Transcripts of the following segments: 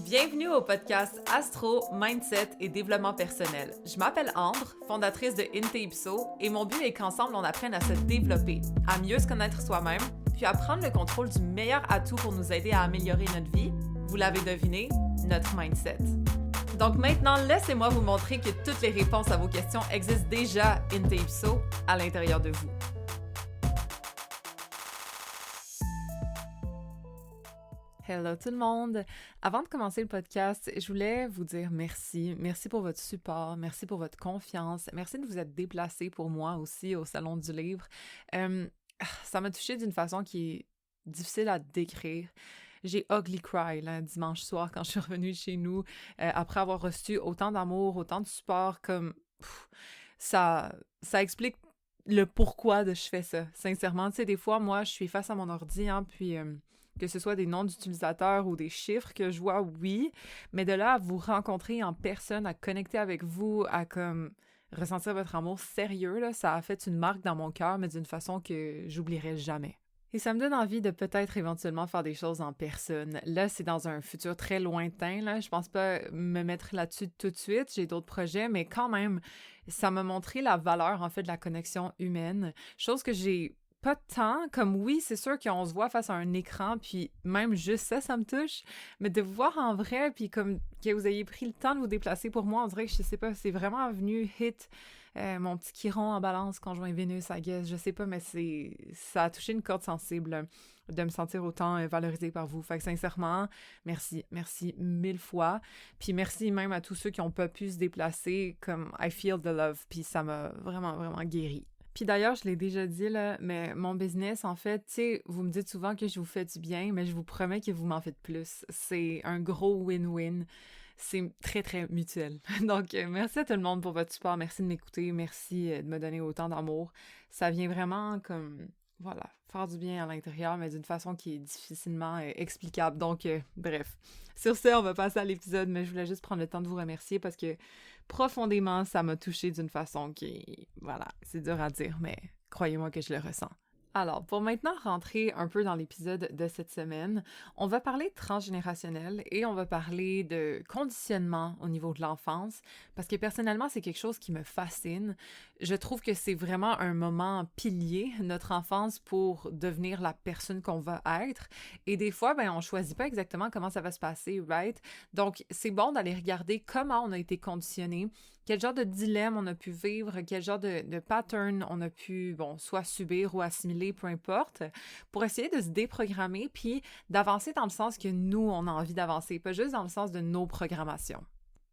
Bienvenue au podcast Astro, Mindset et Développement personnel. Je m'appelle Ambre, fondatrice de Inte-Ipso, et mon but est qu'ensemble on apprenne à se développer, à mieux se connaître soi-même, puis à prendre le contrôle du meilleur atout pour nous aider à améliorer notre vie. Vous l'avez deviné, notre mindset. Donc maintenant, laissez-moi vous montrer que toutes les réponses à vos questions existent déjà Inte-Ipso à l'intérieur de vous. Hello tout le monde! Avant de commencer le podcast, je voulais vous dire merci. Merci pour votre support, merci pour votre confiance, merci de vous être déplacés pour moi aussi au Salon du Livre. Ça m'a touchée d'une façon qui est difficile à décrire. J'ai ugly cry là, dimanche soir quand je suis revenue chez nous après avoir reçu autant d'amour, autant de support, comme ça explique le pourquoi de je fais ça. Sincèrement, tu sais, des fois, moi, je suis face à mon ordi, puis que ce soit des noms d'utilisateurs ou des chiffres que je vois, oui, mais de là à vous rencontrer en personne, à connecter avec vous, à comme ressentir votre amour sérieux, là, ça a fait une marque dans mon cœur, mais d'une façon que j'oublierai jamais. Et ça me donne envie de peut-être éventuellement faire des choses en personne. Là, c'est dans un futur très lointain, là. Je pense pas me mettre là-dessus tout de suite. J'ai d'autres projets, mais quand même, ça m'a montré la valeur, en fait, de la connexion humaine. Chose que j'ai pas tant, comme oui, c'est sûr qu'on se voit face à un écran, puis même juste ça me touche, mais de vous voir en vrai, puis comme que vous ayez pris le temps de vous déplacer pour moi, on dirait que, je sais pas, c'est vraiment venu hit mon petit chiron en balance, conjoint Vénus, I guess, je sais pas, mais ça a touché une corde sensible de me sentir autant valorisée par vous. Fait que sincèrement, merci mille fois, puis merci même à tous ceux qui ont pas pu se déplacer, comme I feel the love, puis ça m'a vraiment, vraiment guéri. Puis d'ailleurs, je l'ai déjà dit, là, mais mon business, en fait, tu sais, vous me dites souvent que je vous fais du bien, mais je vous promets que vous m'en faites plus. C'est un gros win-win. C'est très, très mutuel. Donc, merci à tout le monde pour votre support. Merci de m'écouter. Merci de me donner autant d'amour. Ça vient vraiment comme, voilà, faire du bien à l'intérieur, mais d'une façon qui est difficilement explicable. Donc, bref. Sur ce, on va passer à l'épisode, mais je voulais juste prendre le temps de vous remercier parce que profondément, ça m'a touchée d'une façon qui, voilà, c'est dur à dire, mais croyez-moi que je le ressens. Alors, pour maintenant rentrer un peu dans l'épisode de cette semaine, on va parler transgénérationnel et on va parler de conditionnement au niveau de l'enfance, parce que personnellement, c'est quelque chose qui me fascine. Je trouve que c'est vraiment un moment pilier, notre enfance, pour devenir la personne qu'on va être. Et des fois, on choisit pas exactement comment ça va se passer, right? Donc, c'est bon d'aller regarder comment on a été conditionné, quel genre de dilemme on a pu vivre, quel genre de pattern on a pu, soit subir ou assimiler, peu importe, pour essayer de se déprogrammer puis d'avancer dans le sens que nous, on a envie d'avancer, pas juste dans le sens de nos programmations.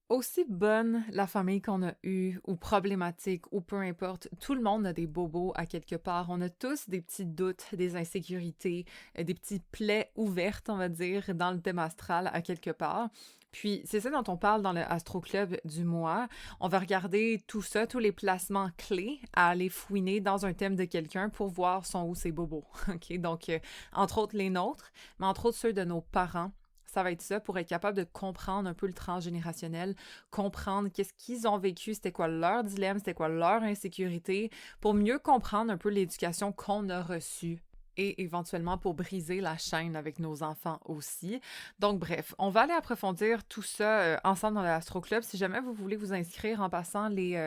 Aussi bonne la famille qu'on a eue, ou problématique, ou peu importe, tout le monde a des bobos à quelque part. On a tous des petits doutes, des insécurités, des petites plaies ouvertes, on va dire, dans le thème astral à quelque part. Puis, c'est ça dont on parle dans le Astro Club du mois. On va regarder tout ça, tous les placements clés à aller fouiner dans un thème de quelqu'un pour voir sont où ses bobos. OK? Donc, entre autres les nôtres, mais entre autres ceux de nos parents. Ça va être ça pour être capable de comprendre un peu le transgénérationnel, comprendre qu'est-ce qu'ils ont vécu, c'était quoi leur dilemme, c'était quoi leur insécurité, pour mieux comprendre un peu l'éducation qu'on a reçue. Et éventuellement pour briser la chaîne avec nos enfants aussi. Donc bref, on va aller approfondir tout ça ensemble dans l'Astro Club. Si jamais vous voulez vous inscrire, en passant, les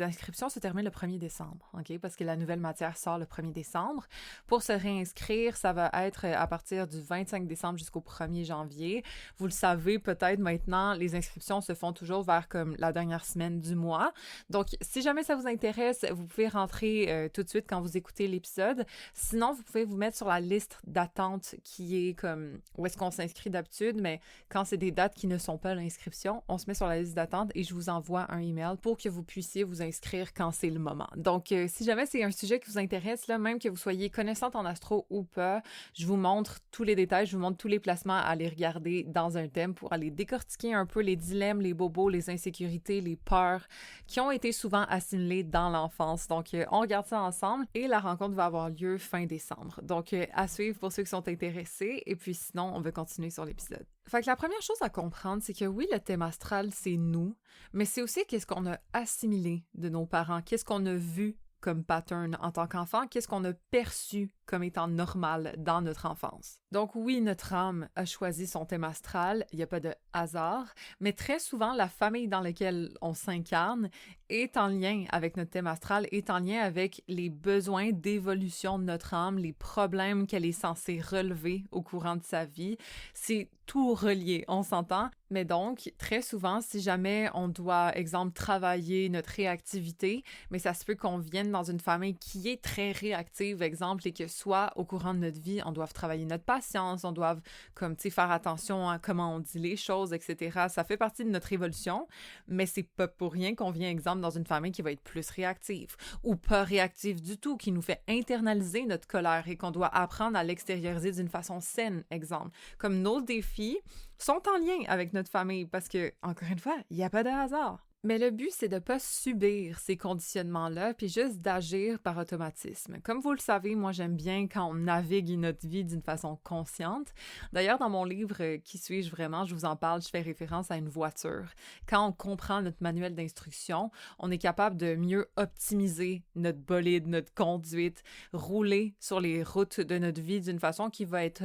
inscriptions se terminent le 1er décembre, OK? Parce que la nouvelle matière sort le 1er décembre. Pour se réinscrire, ça va être à partir du 25 décembre jusqu'au 1er janvier. Vous le savez peut-être maintenant, les inscriptions se font toujours vers comme la dernière semaine du mois. Donc, si jamais ça vous intéresse, vous pouvez rentrer tout de suite quand vous écoutez l'épisode. Sinon, vous pouvez vous mettre sur la liste d'attente qui est comme où est-ce qu'on s'inscrit d'habitude, mais quand c'est des dates qui ne sont pas l'inscription, on se met sur la liste d'attente et je vous envoie un email pour que vous puissiez vous inscrire quand c'est le moment. Donc, si jamais c'est un sujet qui vous intéresse, là, même que vous soyez connaissante en astro ou pas, je vous montre tous les détails, je vous montre tous les placements à aller regarder dans un thème pour aller décortiquer un peu les dilemmes, les bobos, les insécurités, les peurs qui ont été souvent assimilées dans l'enfance. Donc, on regarde ça ensemble et la rencontre va avoir lieu fin décembre. Donc, à suivre pour ceux qui sont intéressés. Et puis sinon, on va continuer sur l'épisode. Fait que la première chose à comprendre, c'est que oui, le thème astral, c'est nous, mais c'est aussi qu'est-ce qu'on a assimilé de nos parents, qu'est-ce qu'on a vu comme pattern en tant qu'enfant, qu'est-ce qu'on a perçu comme étant normal dans notre enfance. Donc oui, notre âme a choisi son thème astral, il n'y a pas de hasard, mais très souvent, la famille dans laquelle on s'incarne est en lien avec notre thème astral, est en lien avec les besoins d'évolution de notre âme, les problèmes qu'elle est censée relever au courant de sa vie. C'est tout relié, on s'entend. Mais donc, très souvent, si jamais on doit, exemple, travailler notre réactivité, mais ça se peut qu'on vienne dans une famille qui est très réactive, exemple, et que soit au courant de notre vie, on doit travailler notre patience, on doit, comme, tu sais, faire attention à comment on dit les choses, etc. Ça fait partie de notre évolution, mais c'est pas pour rien qu'on vient, exemple, dans une famille qui va être plus réactive ou pas réactive du tout, qui nous fait internaliser notre colère et qu'on doit apprendre à l'extérioriser d'une façon saine, exemple. Comme nos défis sont en lien avec notre famille parce que, encore une fois, il n'y a pas de hasard. Mais le but, c'est de ne pas subir ces conditionnements-là, puis juste d'agir par automatisme. Comme vous le savez, moi, j'aime bien quand on navigue notre vie d'une façon consciente. D'ailleurs, dans mon livre « Qui suis-je vraiment ?», je vous en parle, je fais référence à une voiture. Quand on comprend notre manuel d'instruction, on est capable de mieux optimiser notre bolide, notre conduite, rouler sur les routes de notre vie d'une façon qui va être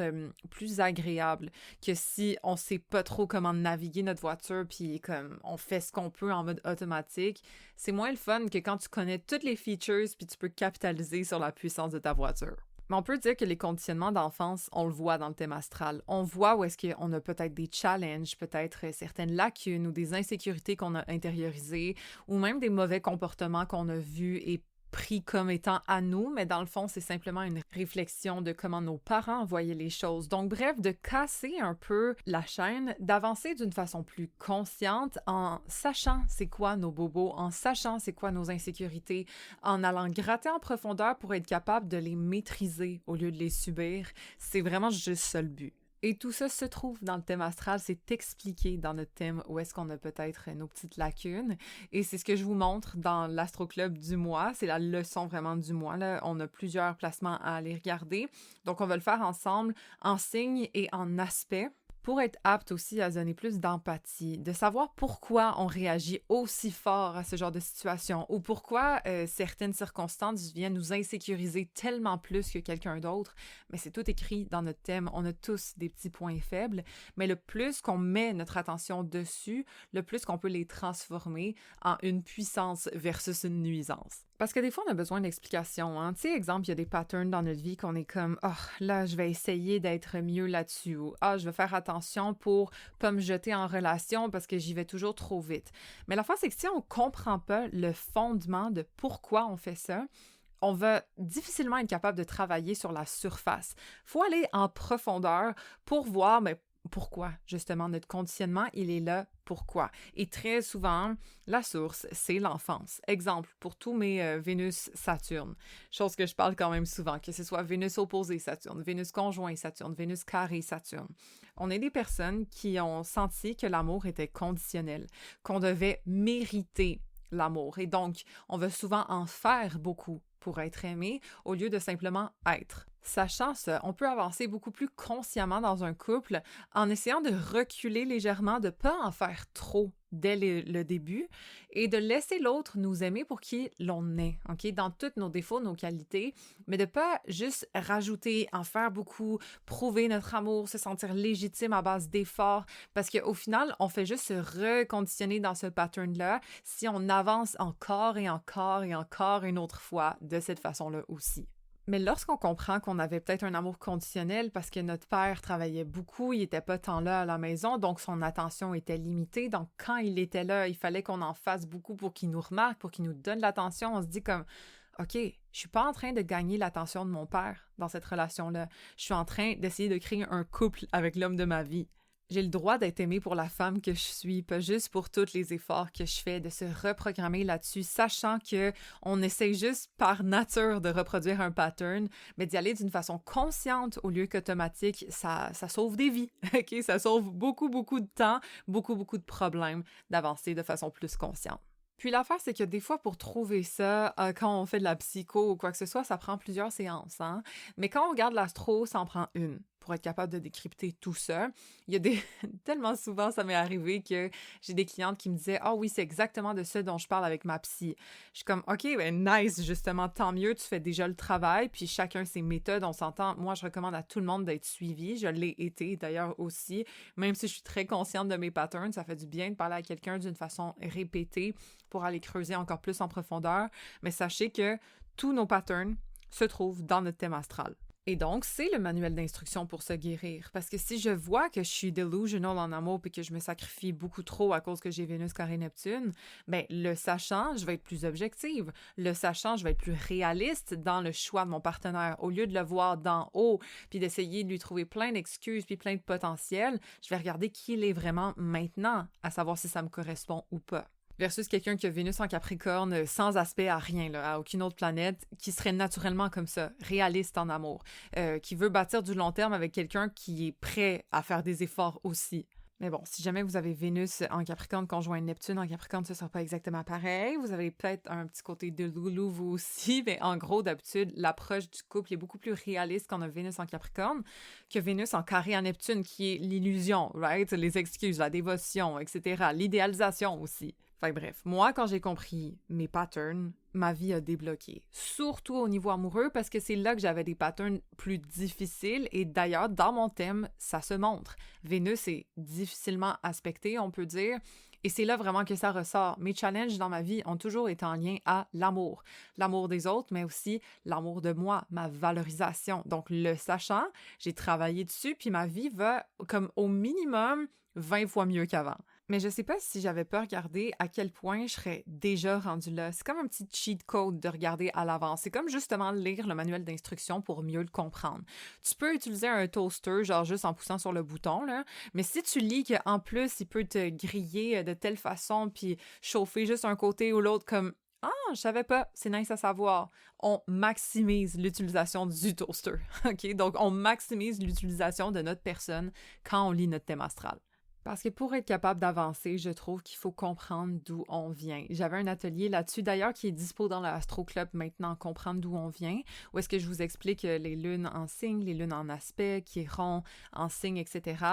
plus agréable que si on ne sait pas trop comment naviguer notre voiture, puis comme on fait ce qu'on peut en mode automatique, c'est moins le fun que quand tu connais toutes les features puis tu peux capitaliser sur la puissance de ta voiture. Mais on peut dire que les conditionnements d'enfance, on le voit dans le thème astral. On voit où est-ce qu'on a peut-être des challenges, peut-être certaines lacunes ou des insécurités qu'on a intériorisées ou même des mauvais comportements qu'on a vus et pris comme étant à nous, mais dans le fond, c'est simplement une réflexion de comment nos parents voyaient les choses. Donc, bref, de casser un peu la chaîne, d'avancer d'une façon plus consciente en sachant c'est quoi nos bobos, en sachant c'est quoi nos insécurités, en allant gratter en profondeur pour être capable de les maîtriser au lieu de les subir. C'est vraiment juste ça le but. Et tout ça se trouve dans le thème astral, c'est expliqué dans notre thème où est-ce qu'on a peut-être nos petites lacunes. Et c'est ce que je vous montre dans l'Astro Club du mois. C'est la leçon vraiment du mois. Là. On a plusieurs placements à aller regarder. Donc, on va le faire ensemble en signes et en aspects, pour être apte aussi à donner plus d'empathie, de savoir pourquoi on réagit aussi fort à ce genre de situation ou pourquoi certaines circonstances viennent nous insécuriser tellement plus que quelqu'un d'autre. Mais c'est tout écrit dans notre thème. On a tous des petits points faibles, mais le plus qu'on met notre attention dessus, le plus qu'on peut les transformer en une puissance versus une nuisance. Parce que des fois, on a besoin d'explications. Hein? Tu sais, exemple, il y a des patterns dans notre vie qu'on est comme « Oh, là, je vais essayer d'être mieux là-dessus » ou « Ah, je vais faire attention pour pas me jeter en relation parce que j'y vais toujours trop vite. » Mais l'affaire, c'est que si on comprend pas le fondement de pourquoi on fait ça, on va difficilement être capable de travailler sur la surface. Il faut aller en profondeur pour voir pourquoi, justement, notre conditionnement, il est là, pourquoi. Et très souvent, la source, c'est l'enfance. Exemple, pour tous mes Vénus-Saturne, chose que je parle quand même souvent, que ce soit Vénus opposée Saturne, Vénus conjoint Saturne, Vénus carré Saturne. On est des personnes qui ont senti que l'amour était conditionnel, qu'on devait mériter l'amour. Et donc, on veut souvent en faire beaucoup pour être aimé au lieu de simplement être. Sachant ça, on peut avancer beaucoup plus consciemment dans un couple en essayant de reculer légèrement, de ne pas en faire trop dès le début et de laisser l'autre nous aimer pour qui l'on est, OK? Dans tous nos défauts, nos qualités, mais de ne pas juste rajouter, en faire beaucoup, prouver notre amour, se sentir légitime à base d'efforts, parce qu'au final, on fait juste se reconditionner dans ce pattern-là si on avance encore et encore et encore une autre fois de cette façon-là aussi. Mais lorsqu'on comprend qu'on avait peut-être un amour conditionnel parce que notre père travaillait beaucoup, il n'était pas tant là à la maison, donc son attention était limitée. Donc, quand il était là, il fallait qu'on en fasse beaucoup pour qu'il nous remarque, pour qu'il nous donne l'attention. On se dit comme, OK, je suis pas en train de gagner l'attention de mon père dans cette relation-là. Je suis en train d'essayer de créer un couple avec l'homme de ma vie. J'ai le droit d'être aimée pour la femme que je suis, pas juste pour tous les efforts que je fais, de se reprogrammer là-dessus, sachant qu'on essaie juste par nature de reproduire un pattern, mais d'y aller d'une façon consciente au lieu qu'automatique, ça sauve des vies, OK? Ça sauve beaucoup, beaucoup de temps, beaucoup, beaucoup de problèmes d'avancer de façon plus consciente. Puis l'affaire, c'est que des fois, pour trouver ça, quand on fait de la psycho ou quoi que ce soit, ça prend plusieurs séances, hein? Mais quand on regarde l'astro, ça en prend une pour être capable de décrypter tout ça. Il y a des... Tellement souvent, ça m'est arrivé que j'ai des clientes qui me disaient « Ah oui, c'est exactement de ça dont je parle avec ma psy. » Je suis comme « OK, ben nice, justement, tant mieux, tu fais déjà le travail, puis chacun ses méthodes, on s'entend. Moi, je recommande à tout le monde d'être suivi. Je l'ai été d'ailleurs aussi, même si je suis très consciente de mes patterns, ça fait du bien de parler à quelqu'un d'une façon répétée pour aller creuser encore plus en profondeur. Mais sachez que tous nos patterns se trouvent dans notre thème astral. Et donc, c'est le manuel d'instruction pour se guérir. Parce que si je vois que je suis delusional en amour et que je me sacrifie beaucoup trop à cause que j'ai Vénus, carré Neptune, ben le sachant, je vais être plus objective. Le sachant, je vais être plus réaliste dans le choix de mon partenaire. Au lieu de le voir d'en haut puis d'essayer de lui trouver plein d'excuses puis plein de potentiel, je vais regarder qui il est vraiment maintenant, à savoir si ça me correspond ou pas. Versus quelqu'un qui a Vénus en Capricorne sans aspect à rien, là, à aucune autre planète, qui serait naturellement comme ça, réaliste en amour, qui veut bâtir du long terme avec quelqu'un qui est prêt à faire des efforts aussi. Mais bon, si jamais vous avez Vénus en Capricorne conjoint Neptune en Capricorne, ce ne sera pas exactement pareil. Vous avez peut-être un petit côté de loulou vous aussi, mais en gros, d'habitude, l'approche du couple est beaucoup plus réaliste quand on a Vénus en Capricorne que Vénus en carré en Neptune, qui est l'illusion, right? Les excuses, la dévotion, etc. L'idéalisation aussi. Fait bref, moi, quand j'ai compris mes patterns, ma vie a débloqué. Surtout au niveau amoureux, parce que c'est là que j'avais des patterns plus difficiles. Et d'ailleurs, dans mon thème, ça se montre. Vénus est difficilement aspectée, on peut dire. Et c'est là vraiment que ça ressort. Mes challenges dans ma vie ont toujours été en lien à l'amour. L'amour des autres, mais aussi l'amour de moi, ma valorisation. Donc, le sachant, j'ai travaillé dessus, puis ma vie va comme au minimum 20 fois mieux qu'avant. Mais je sais pas si j'avais pas regardé à quel point je serais déjà rendue là. C'est comme un petit cheat code de regarder à l'avance. C'est comme justement lire le manuel d'instruction pour mieux le comprendre. Tu peux utiliser un toaster, genre juste en poussant sur le bouton, là. Mais si tu lis qu'en plus, il peut te griller de telle façon puis chauffer juste un côté ou l'autre comme « Ah, je savais pas, c'est nice à savoir », on maximise l'utilisation du toaster. OK? Donc, on maximise l'utilisation de notre personne quand on lit notre thème astral. Parce que pour être capable d'avancer, je trouve qu'il faut comprendre d'où on vient. J'avais un atelier là-dessus, d'ailleurs, qui est dispo dans l'Astro Club maintenant, comprendre d'où on vient, où est-ce que je vous explique les lunes en signe, les lunes en aspect, Chiron en signe, etc.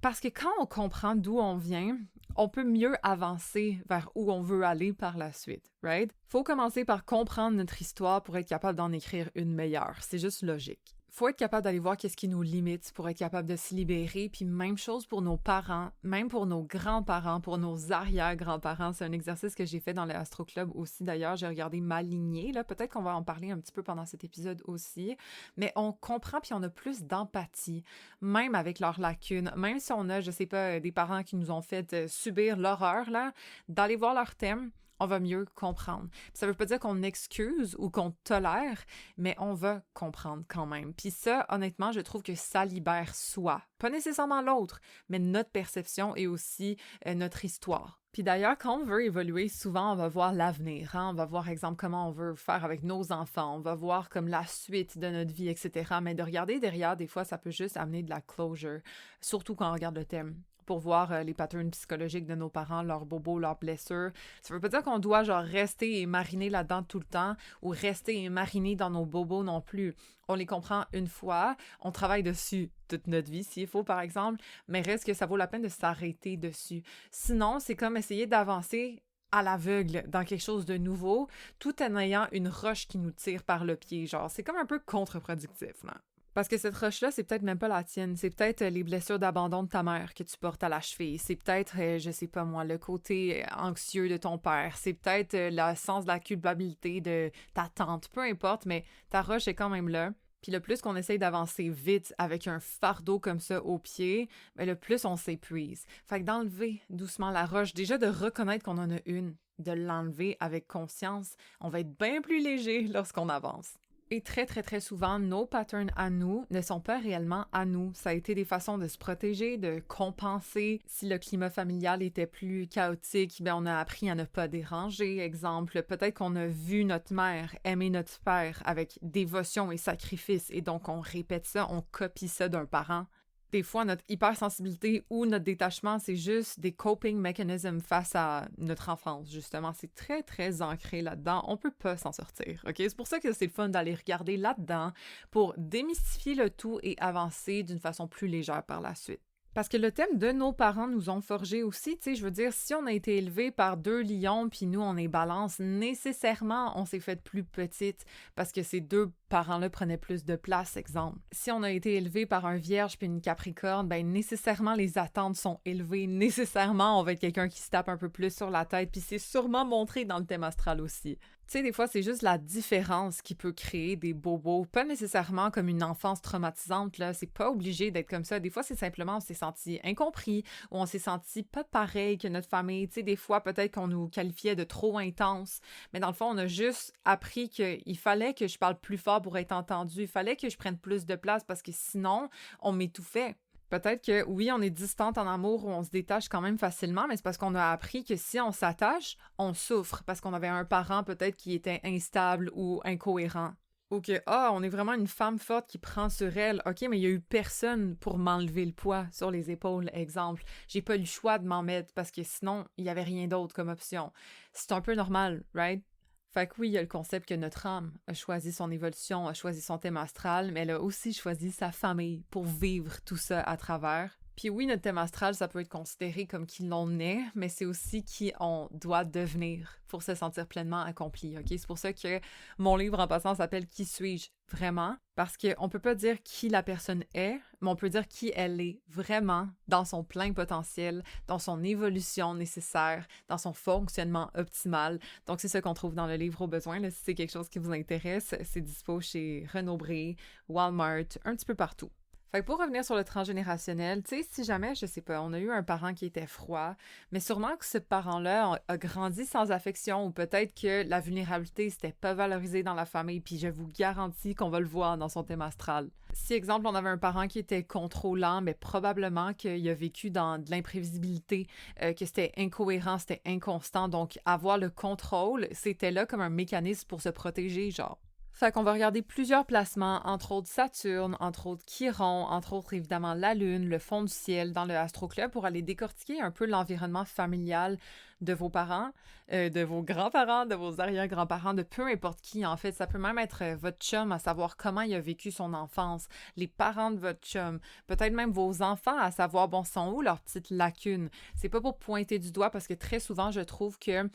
Parce que quand on comprend d'où on vient, on peut mieux avancer vers où on veut aller par la suite, right? Faut commencer par comprendre notre histoire pour être capable d'en écrire une meilleure. C'est juste logique. Faut être capable d'aller voir qu'est-ce qui nous limite pour être capable de se libérer. Puis même chose pour nos parents, même pour nos grands-parents, pour nos arrière-grands-parents. C'est un exercice que j'ai fait dans l'Astro Club aussi. D'ailleurs, j'ai regardé ma lignée. Là, peut-être qu'on va en parler un petit peu pendant cet épisode aussi. Mais on comprend puis on a plus d'empathie, même avec leurs lacunes. Même si on a, je sais pas, des parents qui nous ont fait subir l'horreur, là, d'aller voir leur thème, on va mieux comprendre. Puis ça veut pas dire qu'on excuse ou qu'on tolère, mais on va comprendre quand même. Puis ça, honnêtement, je trouve que ça libère soi. Pas nécessairement l'autre, mais notre perception et aussi notre histoire. Puis d'ailleurs, quand on veut évoluer, souvent, on va voir l'avenir. Hein? On va voir, exemple, comment on veut faire avec nos enfants. On va voir comme la suite de notre vie, etc. Mais de regarder derrière, des fois, ça peut juste amener de la closure, surtout quand on regarde le thème. Pour voir les patterns psychologiques de nos parents, leurs bobos, leurs blessures. Ça veut pas dire qu'on doit genre rester et mariner là-dedans tout le temps ou rester et mariner dans nos bobos non plus. On les comprend une fois, on travaille dessus toute notre vie s'il faut par exemple, mais reste que ça vaut la peine de s'arrêter dessus. Sinon, c'est comme essayer d'avancer à l'aveugle dans quelque chose de nouveau tout en ayant une roche qui nous tire par le pied. Genre, c'est comme un peu contre-productif, là. Parce que cette roche-là, c'est peut-être même pas la tienne. C'est peut-être les blessures d'abandon de ta mère que tu portes à la cheville. C'est peut-être, je sais pas moi, le côté anxieux de ton père. C'est peut-être le sens de la culpabilité de ta tante. Peu importe, mais ta roche est quand même là. Puis le plus qu'on essaye d'avancer vite avec un fardeau comme ça au pied, ben le plus on s'épuise. Fait que d'enlever doucement la roche, déjà de reconnaître qu'on en a une, de l'enlever avec conscience, on va être bien plus léger lorsqu'on avance. Et très, très, très souvent, nos patterns à nous ne sont pas réellement à nous. Ça a été des façons de se protéger, de compenser. Si le climat familial était plus chaotique, ben on a appris à ne pas déranger. Exemple, peut-être qu'on a vu notre mère aimer notre père avec dévotion et sacrifice, et donc on répète ça, on copie ça d'un parent. Des fois, notre hypersensibilité ou notre détachement, c'est juste des coping mechanisms face à notre enfance, justement. C'est très, très ancré là-dedans. On peut pas s'en sortir, OK? C'est pour ça que c'est le fun d'aller regarder là-dedans pour démystifier le tout et avancer d'une façon plus légère par la suite. Parce que le thème de nos parents nous ont forgé aussi, tu sais, je veux dire, si on a été élevé par 2 lions, puis nous, on est balance, nécessairement, on s'est fait plus petite parce que ces 2 parents-là prenaient plus de place, exemple. Si on a été élevé par un vierge puis une capricorne, ben nécessairement, les attentes sont élevées. Nécessairement, on va être quelqu'un qui se tape un peu plus sur la tête, puis c'est sûrement montré dans le thème astral aussi. Tu sais, des fois, c'est juste la différence qui peut créer des bobos. Pas nécessairement comme une enfance traumatisante, là. C'est pas obligé d'être comme ça. Des fois, c'est simplement on s'est senti incompris ou on s'est senti pas pareil que notre famille. Tu sais, des fois, peut-être qu'on nous qualifiait de trop intense. Mais dans le fond, on a juste appris qu'il fallait que je parle plus fort pour être entendu. Il fallait que je prenne plus de place parce que sinon, on m'étouffait. Peut-être que oui, on est distante en amour ou on se détache quand même facilement, mais c'est parce qu'on a appris que si on s'attache, on souffre parce qu'on avait un parent peut-être qui était instable ou incohérent. Ou que, on est vraiment une femme forte qui prend sur elle. OK, mais il y a eu personne pour m'enlever le poids sur les épaules, exemple. J'ai pas eu le choix de m'en mettre parce que sinon, il y avait rien d'autre comme option. C'est un peu normal, right? Fait que oui, il y a le concept que notre âme a choisi son évolution, a choisi son thème astral, mais elle a aussi choisi sa famille pour vivre tout ça à travers. Puis oui, notre thème astral, ça peut être considéré comme qui l'on est, mais c'est aussi qui on doit devenir pour se sentir pleinement accompli, OK? C'est pour ça que mon livre, en passant, s'appelle « Qui suis-je vraiment? » Parce qu'on peut pas dire qui la personne est, mais on peut dire qui elle est vraiment dans son plein potentiel, dans son évolution nécessaire, dans son fonctionnement optimal. Donc, c'est ça qu'on trouve dans le livre au besoin. Là, si c'est quelque chose qui vous intéresse, c'est dispo chez Renaud-Bré, Walmart, un petit peu partout. Fait que pour revenir sur le transgénérationnel, tu sais, si jamais, je sais pas, on a eu un parent qui était froid, mais sûrement que ce parent-là a grandi sans affection ou peut-être que la vulnérabilité, c'était pas valorisé dans la famille, puis je vous garantis qu'on va le voir dans son thème astral. Si, exemple, on avait un parent qui était contrôlant, mais probablement qu'il a vécu dans de l'imprévisibilité, que c'était incohérent, c'était inconstant, donc avoir le contrôle, c'était là comme un mécanisme pour se protéger, genre. Fait qu'on va regarder plusieurs placements, entre autres Saturne, entre autres Chiron, entre autres évidemment la Lune, le fond du ciel dans le Astro Club pour aller décortiquer un peu l'environnement familial de vos parents, de vos grands-parents, de vos arrière-grands-parents, de peu importe qui en fait. Ça peut même être votre chum à savoir comment il a vécu son enfance, les parents de votre chum, peut-être même vos enfants à savoir, bon, sont où leurs petites lacunes. C'est pas pour pointer du doigt parce que très souvent je trouve que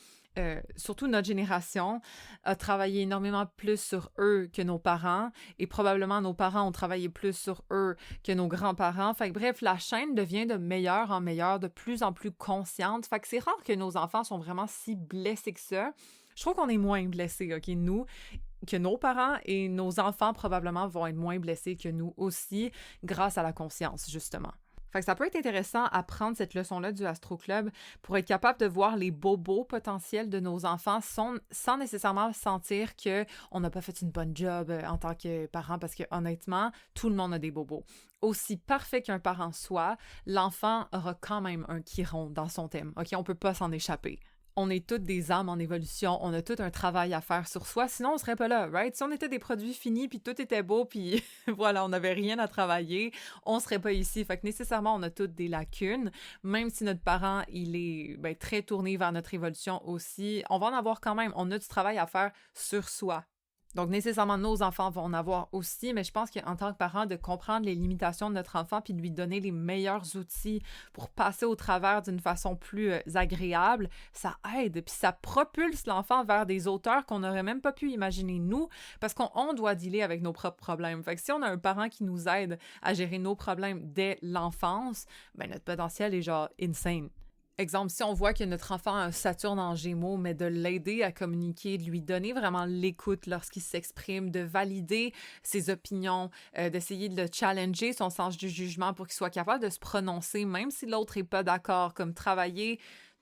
surtout notre génération, a travaillé énormément plus sur eux que nos parents et probablement nos parents ont travaillé plus sur eux que nos grands-parents. Fait que bref, la chaîne devient de meilleur en meilleur, de plus en plus consciente. Fait que c'est rare que nos enfants sont vraiment si blessés que ça. Je trouve qu'on est moins blessés, OK, nous, que nos parents et nos enfants probablement vont être moins blessés que nous aussi grâce à la conscience, justement. Fait que ça peut être intéressant à prendre cette leçon-là du Astro Club pour être capable de voir les bobos potentiels de nos enfants sans nécessairement sentir qu'on n'a pas fait une bonne job en tant que parent parce que honnêtement, tout le monde a des bobos. Aussi parfait qu'un parent soit, l'enfant aura quand même un chiron dans son thème. OK, on peut pas s'en échapper. On est toutes des âmes en évolution, on a tout un travail à faire sur soi, sinon on serait pas là, right? Si on était des produits finis, puis tout était beau, puis voilà, on n'avait rien à travailler, on serait pas ici. Fait que nécessairement, on a toutes des lacunes, même si notre parent, il est très tourné vers notre évolution aussi, on va en avoir quand même, on a du travail à faire sur soi. Donc, nécessairement, nos enfants vont en avoir aussi, mais je pense qu'en tant que parent, de comprendre les limitations de notre enfant puis de lui donner les meilleurs outils pour passer au travers d'une façon plus agréable, ça aide. Puis ça propulse l'enfant vers des hauteurs qu'on n'aurait même pas pu imaginer nous, parce qu'on doit dealer avec nos propres problèmes. Fait que si on a un parent qui nous aide à gérer nos problèmes dès l'enfance, ben notre potentiel est genre insane. Exemple, si on voit que notre enfant a un Saturne en Gémeaux, mais de l'aider à communiquer, de lui donner vraiment l'écoute lorsqu'il s'exprime, de valider ses opinions, d'essayer de le challenger, son sens du jugement pour qu'il soit capable de se prononcer, même si l'autre n'est pas d'accord, comme travailler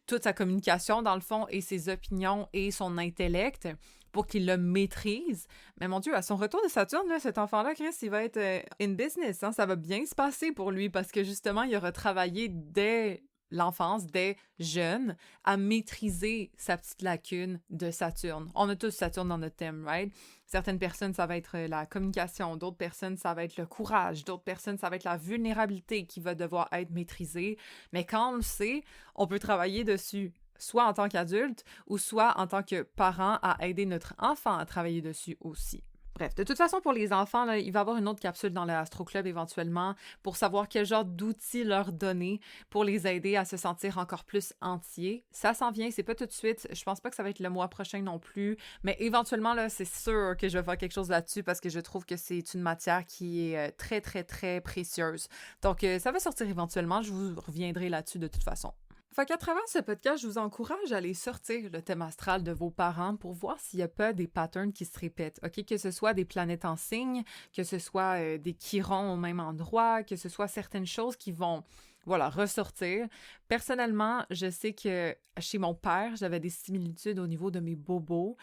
toute sa communication dans le fond et ses opinions et son intellect pour qu'il le maîtrise. Mais mon Dieu, à son retour de Saturne, là, cet enfant-là, Chris, il va être in business. Hein? Ça va bien se passer pour lui parce que justement, il aura travaillé dès l'enfance, dès jeune, à maîtriser sa petite lacune de Saturne. On a tous Saturne dans notre thème, right? Certaines personnes, ça va être la communication. D'autres personnes, ça va être le courage. D'autres personnes, ça va être la vulnérabilité qui va devoir être maîtrisée. Mais quand on le sait, on peut travailler dessus, soit en tant qu'adulte ou soit en tant que parent à aider notre enfant à travailler dessus aussi. Bref, de toute façon, pour les enfants, là, il va y avoir une autre capsule dans le Astro Club éventuellement pour savoir quel genre d'outils leur donner pour les aider à se sentir encore plus entiers. Ça s'en vient, c'est pas tout de suite. Je pense pas que ça va être le mois prochain non plus, mais éventuellement, là, c'est sûr que je vais faire quelque chose là-dessus parce que je trouve que c'est une matière qui est très, très, très précieuse. Donc, ça va sortir éventuellement. Je vous reviendrai là-dessus de toute façon. Fait qu'à travers ce podcast, je vous encourage à aller sortir le thème astral de vos parents pour voir s'il n'y a pas des patterns qui se répètent, OK? Que ce soit des planètes en signe, que ce soit des chirons au même endroit, que ce soit certaines choses qui vont, voilà, ressortir. Personnellement, je sais que chez mon père, j'avais des similitudes au niveau de mes bobos.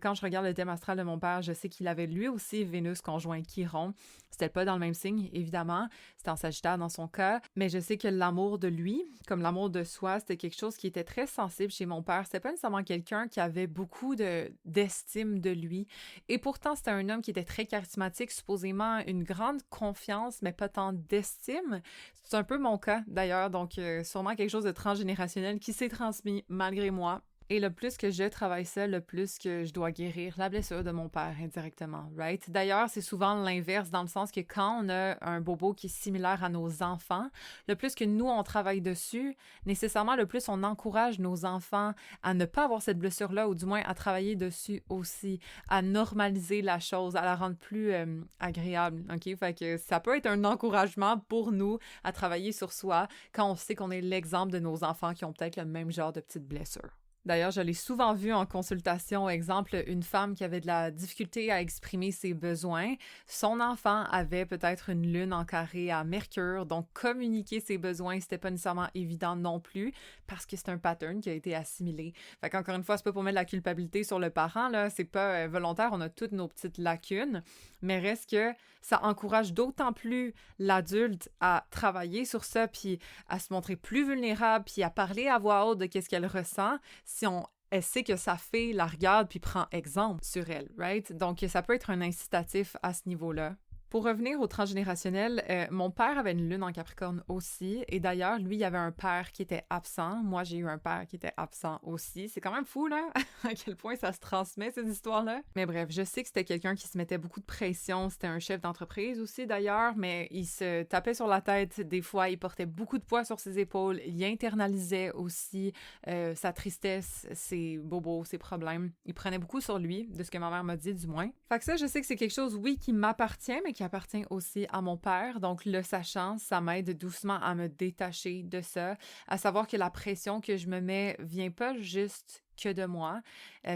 Quand je regarde le thème astral de mon père, je sais qu'il avait lui aussi Vénus conjoint Chiron. C'était pas dans le même signe, évidemment. C'était en Sagittaire dans son cas. Mais je sais que l'amour de lui, comme l'amour de soi, c'était quelque chose qui était très sensible chez mon père. C'était pas nécessairement quelqu'un qui avait beaucoup d'estime de lui. Et pourtant, c'était un homme qui était très charismatique, supposément une grande confiance, mais pas tant d'estime. C'est un peu mon cas, d'ailleurs. Donc, sûrement quelque chose de transgénérationnel qui s'est transmis malgré moi. Et le plus que je travaille ça, le plus que je dois guérir la blessure de mon père indirectement, right? D'ailleurs, c'est souvent l'inverse, dans le sens que quand on a un bobo qui est similaire à nos enfants, le plus que nous, on travaille dessus, nécessairement, le plus on encourage nos enfants à ne pas avoir cette blessure-là, ou du moins à travailler dessus aussi, à normaliser la chose, à la rendre plus agréable, OK? Fait que ça peut être un encouragement pour nous à travailler sur soi quand on sait qu'on est l'exemple de nos enfants qui ont peut-être le même genre de petites blessures. D'ailleurs, je l'ai souvent vu en consultation, exemple, une femme qui avait de la difficulté à exprimer ses besoins. Son enfant avait peut-être une lune en carré à Mercure, donc communiquer ses besoins, c'était pas nécessairement évident non plus, parce que c'est un pattern qui a été assimilé. Fait qu'encore une fois, c'est pas pour mettre la culpabilité sur le parent, là, c'est pas volontaire, on a toutes nos petites lacunes, mais reste que ça encourage d'autant plus l'adulte à travailler sur ça, puis à se montrer plus vulnérable, puis à parler à voix haute de qu'est-ce qu'elle ressent, si elle sait que sa fille la regarde puis prend exemple sur elle, right? Donc, ça peut être un incitatif à ce niveau-là. Pour revenir au transgénérationnel, mon père avait une lune en Capricorne aussi, et d'ailleurs, lui, il avait un père qui était absent. Moi, j'ai eu un père qui était absent aussi. C'est quand même fou, là, à quel point ça se transmet, cette histoire-là. Mais bref, je sais que c'était quelqu'un qui se mettait beaucoup de pression. C'était un chef d'entreprise aussi, d'ailleurs, mais il se tapait sur la tête. Des fois, il portait beaucoup de poids sur ses épaules. Il internalisait aussi sa tristesse, ses bobos, ses problèmes. Il prenait beaucoup sur lui, de ce que ma mère m'a dit, du moins. Fait que ça, je sais que c'est quelque chose, oui, qui m'appartient, mais qui appartient aussi à mon père. Donc, le sachant, ça m'aide doucement à me détacher de ça, à savoir que la pression que je me mets vient pas juste que de moi.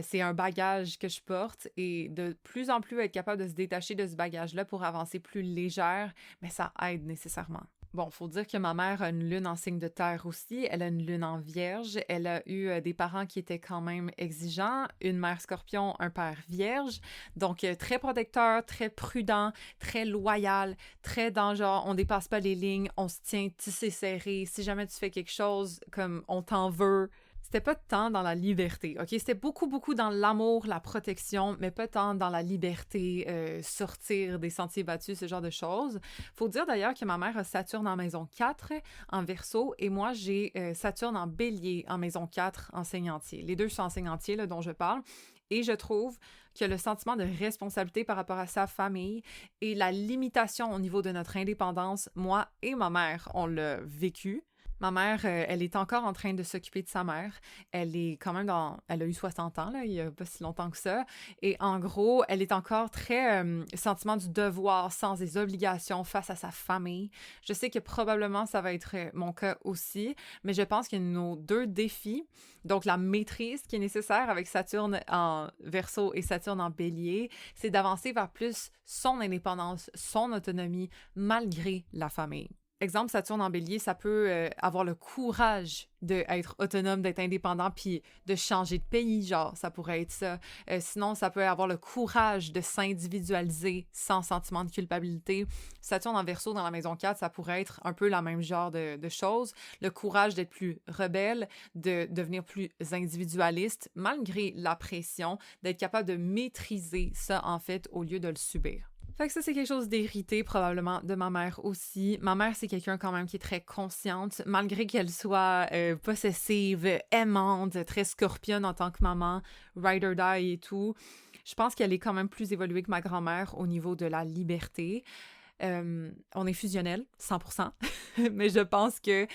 C'est un bagage que je porte et de plus en plus être capable de se détacher de ce bagage-là pour avancer plus légère, mais ça aide nécessairement. Bon, faut dire que ma mère a une lune en signe de terre aussi. Elle a une lune en vierge. Elle a eu des parents qui étaient quand même exigeants. Une mère scorpion, un père vierge. Donc, très protecteur, très prudent, très loyal, très dans genre, on dépasse pas les lignes, on se tient tissé serré. Si jamais tu fais quelque chose comme on t'en veut, c'était pas tant dans la liberté, OK? C'était beaucoup, beaucoup dans l'amour, la protection, mais pas tant dans la liberté, sortir des sentiers battus, ce genre de choses. Faut dire d'ailleurs que ma mère a Saturne en maison 4, en Verseau, et moi, j'ai Saturne en Bélier, en maison 4, en signe entier. Les deux sont en signe entier, là, dont je parle. Et je trouve que le sentiment de responsabilité par rapport à sa famille et la limitation au niveau de notre indépendance, moi et ma mère, on l'a vécu. Ma mère, elle est encore en train de s'occuper de sa mère. Elle est quand même elle a eu 60 ans, là, il n'y a pas si longtemps que ça. Et en gros, elle est encore très sentiment du devoir, sans des obligations face à sa famille. Je sais que probablement ça va être mon cas aussi, mais je pense que nos deux défis, donc la maîtrise qui est nécessaire avec Saturne en Verseau et Saturne en Bélier, c'est d'avancer vers plus son indépendance, son autonomie, malgré la famille. Exemple, Saturne en Bélier, ça peut avoir le courage d'être autonome, d'être indépendant, puis de changer de pays, genre, ça pourrait être ça. Sinon, ça peut avoir le courage de s'individualiser sans sentiment de culpabilité. Saturne en Verseau dans la maison 4, ça pourrait être un peu la même genre de choses. Le courage d'être plus rebelle, de devenir plus individualiste, malgré la pression, d'être capable de maîtriser ça, en fait, au lieu de le subir. Fait que ça, c'est quelque chose d'hérité probablement de ma mère aussi. Ma mère, c'est quelqu'un quand même qui est très consciente, malgré qu'elle soit possessive, aimante, très scorpionne en tant que maman, ride or die et tout. Je pense qu'elle est quand même plus évoluée que ma grand-mère au niveau de la liberté. On est fusionnels, 100%, mais je pense qu'elle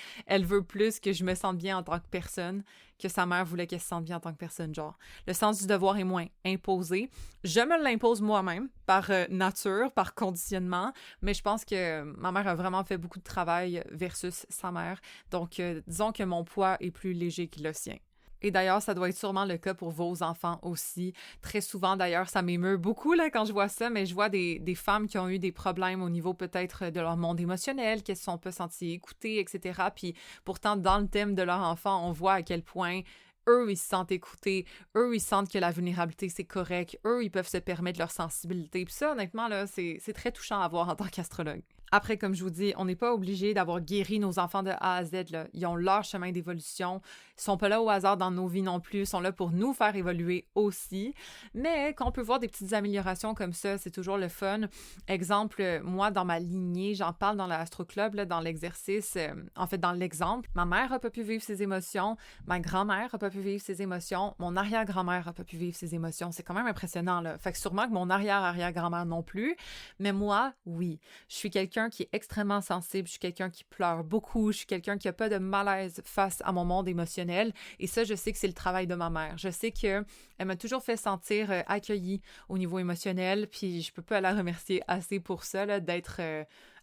veut plus que je me sente bien en tant que personne que sa mère voulait qu'elle se sente bien en tant que personne, genre. Le sens du devoir est moins imposé. Je me l'impose moi-même, par nature, par conditionnement, mais je pense que ma mère a vraiment fait beaucoup de travail versus sa mère. Donc, disons que mon poids est plus léger que le sien. Et d'ailleurs, ça doit être sûrement le cas pour vos enfants aussi. Très souvent, d'ailleurs, ça m'émeut beaucoup là, quand je vois ça, mais je vois des femmes qui ont eu des problèmes au niveau peut-être de leur monde émotionnel, qui ne se sont pas senties écoutées, etc. Puis pourtant, dans le thème de leur enfant, on voit à quel point eux, ils se sentent écoutés, eux, ils sentent que la vulnérabilité, c'est correct, eux, ils peuvent se permettre leur sensibilité. Puis ça, honnêtement, là, c'est très touchant à voir en tant qu'astrologue. Après, comme je vous dis, on n'est pas obligé d'avoir guéri nos enfants de A à Z, là. Ils ont leur chemin d'évolution. Ils sont pas là au hasard dans nos vies non plus. Ils sont là pour nous faire évoluer aussi. Mais quand on peut voir des petites améliorations comme ça, c'est toujours le fun. Exemple, moi, dans ma lignée, j'en parle dans l'Astro Club, là, dans l'exercice, en fait, dans l'exemple. Ma mère n'a pas pu vivre ses émotions. Ma grand-mère n'a pas pu vivre ses émotions. Mon arrière-grand-mère n'a pas pu vivre ses émotions. C'est quand même impressionnant, là. Fait que sûrement que mon arrière-arrière-grand-mère non plus. Mais moi, oui. Je suis quelqu'un qui est extrêmement sensible, je suis quelqu'un qui pleure beaucoup, je suis quelqu'un qui a pas de malaise face à mon monde émotionnel. Et ça, je sais que c'est le travail de ma mère. Je sais qu'elle m'a toujours fait sentir accueillie au niveau émotionnel, puis je peux pas la remercier assez pour ça, là, d'être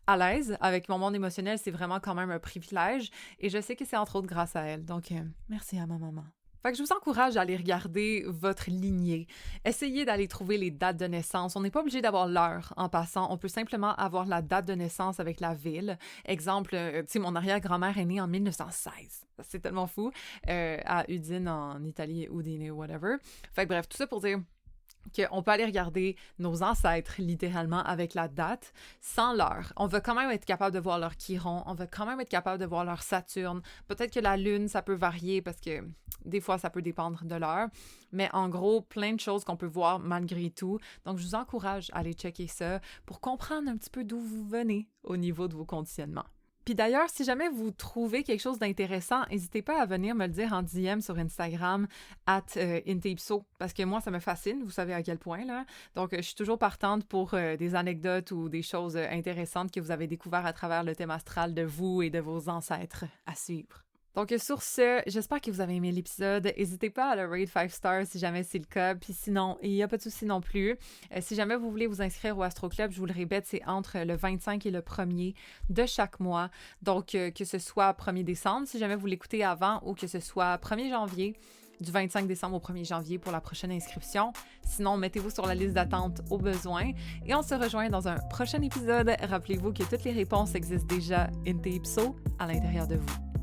à l'aise avec mon monde émotionnel. C'est vraiment quand même un privilège. Et je sais que c'est entre autres grâce à elle. Donc, merci à ma maman. Fait que je vous encourage à aller regarder votre lignée. Essayez d'aller trouver les dates de naissance. On n'est pas obligé d'avoir l'heure en passant. On peut simplement avoir la date de naissance avec la ville. Exemple, tu sais, mon arrière-grand-mère est née en 1916. C'est tellement fou. À Udine, en Italie, Udine, whatever. Fait que bref, tout ça pour dire qu'on peut aller regarder nos ancêtres, littéralement, avec la date, sans l'heure. On va quand même être capable de voir leur Chiron, on va quand même être capable de voir leur Saturne. Peut-être que la Lune, ça peut varier parce que des fois, ça peut dépendre de l'heure. Mais en gros, plein de choses qu'on peut voir malgré tout. Donc, je vous encourage à aller checker ça pour comprendre un petit peu d'où vous venez au niveau de vos conditionnements. Puis d'ailleurs, si jamais vous trouvez quelque chose d'intéressant, n'hésitez pas à venir me le dire en DM sur Instagram @intipso, parce que moi, ça me fascine, vous savez à quel point, là. Donc, je suis toujours partante pour des anecdotes ou des choses intéressantes que vous avez découvertes à travers le thème astral de vous et de vos ancêtres à suivre. Donc, sur ce, j'espère que vous avez aimé l'épisode. N'hésitez pas à le rate 5 stars si jamais c'est le cas. Puis sinon, il n'y a pas de souci non plus. Si jamais vous voulez vous inscrire au Astro Club, je vous le répète, c'est entre le 25 et le 1er de chaque mois. Donc, que ce soit 1er décembre, si jamais vous l'écoutez avant, ou que ce soit 1er janvier, du 25 décembre au 1er janvier pour la prochaine inscription. Sinon, mettez-vous sur la liste d'attente au besoin. Et on se rejoint dans un prochain épisode. Rappelez-vous que toutes les réponses existent déjà in Ipso à l'intérieur de vous.